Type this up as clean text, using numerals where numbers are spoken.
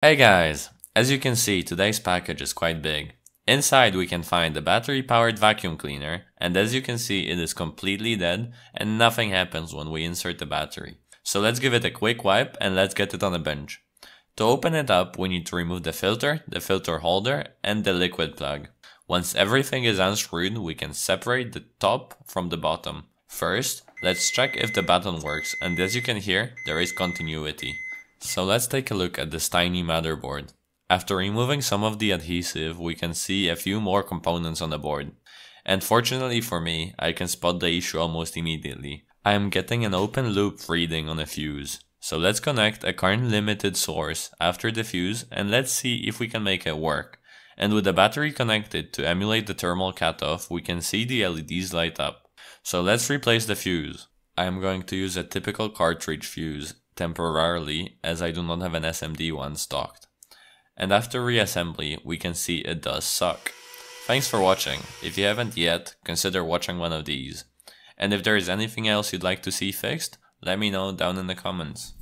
Hey guys! As you can see, today's package is quite big. Inside we can find the battery-powered vacuum cleaner, and as you can see it is completely dead and nothing happens when we insert the battery. So let's give it a quick wipe and let's get it on the bench. To open it up we need to remove the filter holder and the liquid plug. Once everything is unscrewed we can separate the top from the bottom. First, let's check if the button works, and as you can hear, there is continuity. So let's take a look at this tiny motherboard. After removing some of the adhesive, we can see a few more components on the board. And fortunately for me, I can spot the issue almost immediately. I am getting an open loop reading on a fuse. So let's connect a current limited source after the fuse and let's see if we can make it work. And with the battery connected to emulate the thermal cutoff, we can see the LEDs light up. So let's replace the fuse. I am going to use a typical cartridge fuse temporarily as I do not have an SMD one stocked. And after reassembly we can see it does suck. Thanks for watching. If you haven't yet, consider watching one of these. And if there is anything else you'd like to see fixed, let me know down in the comments.